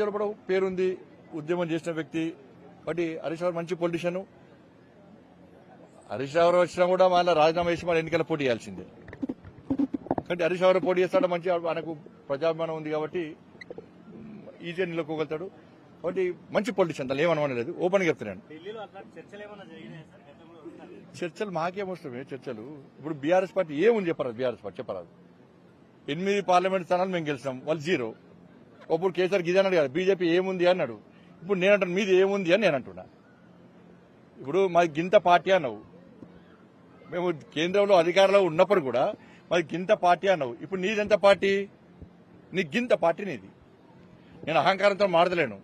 రావు కూడా పేరుంది, ఉద్యమం చేసిన వ్యక్తి. కాబట్టి హరీష్ రావు మంచి పొలిటీషియన్. హరీష్ రావు వచ్చినా కూడా మళ్ళీ రాజీనామా చేసి మన ఎన్నికల పోటీ చేయాల్సిందే. కాబట్టి హరీష్ రావు పోటీ చేస్తాడు, మంచి ఆయనకు ప్రజాభిమానం ఉంది కాబట్టి ఈజీగా నిలకోగలుగుతాడు. కాబట్టి మంచి పొలిటీషియన్, దాన్ని ఏమనలేదు, ఓపెన్ గా చెప్తున్నాను. చర్చలు మాకేమొస్తామే చర్చలు. ఇప్పుడు బీఆర్ఎస్ పార్టీ ఏముంది చెప్పరాదు, బీఆర్ఎస్ పార్టీ చెప్పరాదు. 8 పార్లమెంట్ స్థానాలు మేము గెలిచాం, వాళ్ళు 0. అప్పుడు కేసీఆర్ గిదే అన్నాడు కదా, బీజేపీ ఏముంది అన్నాడు. ఇప్పుడు నేనంటాను మీది ఏముంది అని నేను అంటున్నా. ఇప్పుడు మాది గింత పార్టీ అన్నావు, మేము కేంద్రంలో అధికారంలో ఉన్నప్పుడు కూడా మాది గింత పార్టీ అన్నావు. ఇప్పుడు నీదెంత పార్టీ? నీ గింత పార్టీ నీది. నేను అహంకారంతో మాట్లాడలేను.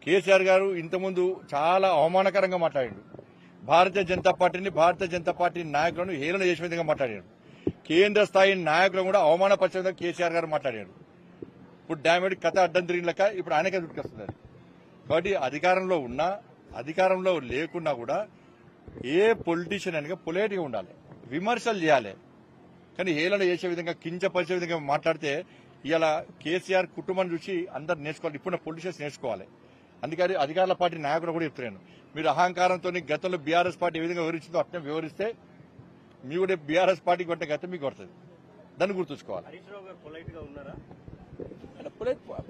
కేసీఆర్ గారు ఇంతకుముందు చాలా అవమానకరంగా మాట్లాడాడు. భారతీయ జనతా పార్టీ నాయకులను హేళన చేసే విధంగా మాట్లాడాడు. కేంద్ర స్థాయి నాయకులను కూడా అవమానపరిచే విధంగా కేసీఆర్ గారు మాట్లాడాడు. ఇప్పుడు డామేడ్ కథ అడ్డం తిరిగిన లెక్క ఇప్పుడు ఆయనకే దుడ్కొస్తున్నారు. కాబట్టి అధికారంలో ఉన్నా అధికారంలో లేకున్నా కూడా ఏ పొలిటీషియన్ అనగా పొలైట్ గా ఉండాలి, విమర్శలు చేయాలి. కానీ హేళన చేసే విధంగా, కించపరిచే విధంగా మాట్లాడితే ఇలా కేసీఆర్ కుటుంబాన్ని చూసి అందరు నేర్చుకోవాలి, ఇప్పుడు పొలిటీషియన్స్ నేర్చుకోవాలి. అందుకని అధికారుల పార్టీ నాయకులు కూడా చెప్తున్నాను, మీరు అహంకారంతో గతంలో బీఆర్ఎస్ పార్టీ ఏ విధంగా వివరించిందో అట్నే వివరిస్తే మీ కూడా బీఆర్ఎస్ పార్టీ కొట్టే గతం మీకు పడుతుంది. దాన్ని గుర్తుంచుకోవాలి.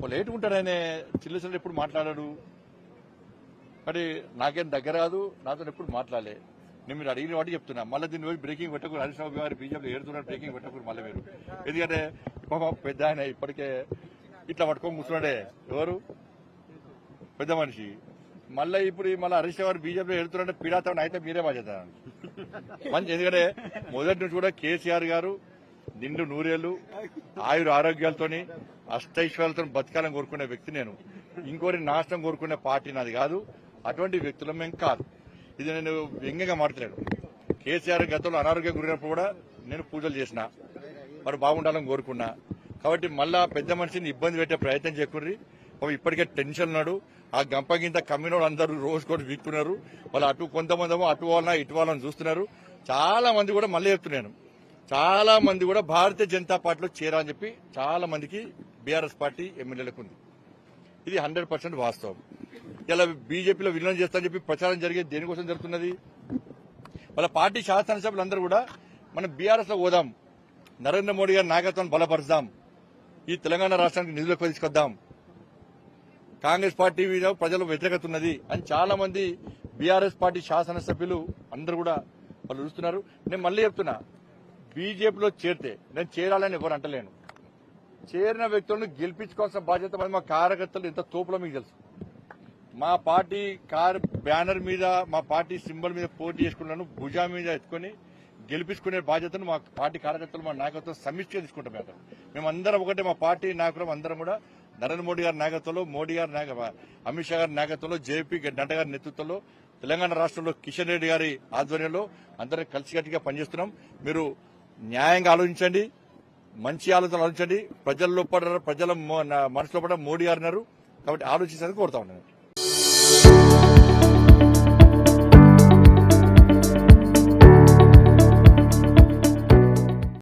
పొలైట్ ఉంటాడు ఆయన, చిల్లసలు ఎప్పుడు మాట్లాడాడు. కానీ నాకేం దగ్గర రాదు, నాతో ఎప్పుడు మాట్లాడలే. నేను మీరు అడిగిన వాటి చెప్తున్నా. మళ్ళీ దీన్ని పోయి బ్రేకింగ్ పెట్టకూడదు. హరీష్ రావు గారు బీజేపీలో ఏడుతున్నారు, బ్రేకింగ్ పెట్టకూడదు మళ్ళీ మీరు. ఎందుకంటే పెద్ద ఆయన ఇప్పటికే ఇట్లా పట్టుకొని కూర్చున్నాడే, ఎవరు పెద్ద మనిషి. మళ్ళీ హరీష్ రావు గారు బీజేపీలో ఏడుతున్నారంటే పీడాతం అయితే మీరే బాధ్యత మంచి. ఎందుకంటే మొదటి నుంచి కూడా కేసీఆర్ గారు నిండు నూరేళ్లు ఆయుర ఆరోగ్యాలతోని అష్టైశ్వర్యాలతో బతకాలని కోరుకునే వ్యక్తి నేను. ఇంకోరి నాశనం కోరుకునే పార్టీ నాది కాదు. అటువంటి వ్యక్తులం మేము కాదు. ఇది నేను వ్యంగ్యంగా మాట్లాడాను. కేసీఆర్ గతంలో అనారోగ్యం గురైనప్పుడు కూడా నేను పూజలు చేసిన, వారు బాగుండాలని కోరుకున్నా. కాబట్టి మళ్ళా పెద్ద మనిషిని ఇబ్బంది పెట్టే ప్రయత్నం చేయకూడదు. ఇప్పటికే టెన్షన్ ఉన్నాడు. ఆ గంపగింత కమ్మినోడు అందరూ రోజు కూడా వీక్తున్నారు. వాళ్ళు అటు కొంతమంది అటు వాళ్ళ ఇటు వాళ్ళని చూస్తున్నారు. చాలా మంది కూడా మళ్ళీ చెప్తున్నాను, చాలా మంది కూడా భారతీయ జనతా పార్టీలో చేరాలని చెప్పి చాలా మందికి బీఆర్ఎస్ పార్టీ ఎమ్మెల్యేలకు ఉంది. ఇది 100% వాస్తవం. ఇలా బీజేపీలో విలీనం చేస్తారని చెప్పి ప్రచారం జరిగేది దేనికోసం జరుగుతున్నది? వాళ్ళ పార్టీ శాసనసభ్యులందరూ కూడా మనం బీఆర్ఎస్ లో పోదాం, నరేంద్ర మోడీ గారి నాయకత్వాన్ని బలపరుద్దాం, ఈ తెలంగాణ రాష్ట్రానికి నిధులు ఎక్కువ తీసుకొద్దాం, కాంగ్రెస్ పార్టీ మీద ప్రజలు వ్యతిరేకత ఉన్నది అని చాలా మంది బీఆర్ఎస్ పార్టీ శాసనసభ్యులు అందరూ కూడా వాళ్ళు చూస్తున్నారు. నేను మళ్ళీ చెప్తున్నా, బీజేపీలో చేరితే నేను చేరాలని ఎవరు అంటలేను. చేరిన వ్యక్తులను గెలిపించుకోవాల్సిన బాధ్యత మా కార్యకర్తలు ఎంత తోపులో మీకు తెలుసు. మా పార్టీ బ్యానర్ మీద, మా పార్టీ సింబల్ మీద పోటీ చేసుకున్నాను, భుజా మీద ఎత్తుకొని గెలిపించుకునే బాధ్యతను మా పార్టీ కార్యకర్తలు, మా నాయకత్వం సమిష్టిగా తీసుకుంటాం. మేమందరం ఒకటే, మా పార్టీ నాయకులు అందరం కూడా నరేంద్ర మోడీ గారి నాయకత్వంలో, అమిత్ షా గారి నాయకత్వంలో, జేపీ నడ్డా గారి నేతృత్వంలో, తెలంగాణ రాష్ట్రంలో కిషన్ రెడ్డి గారి ఆధ్వర్యంలో అందరం కలిసికట్టుగా పనిచేస్తున్నాం. మీరు న్యాయంగా ఆలోచించండి, మంచి ఆలోచన ఆలోచించండి. ప్రజల మనసులో పడ మోడీ గారు ఉన్నారు కాబట్టి ఆలోచించాలని కోరుతా ఉన్నాను.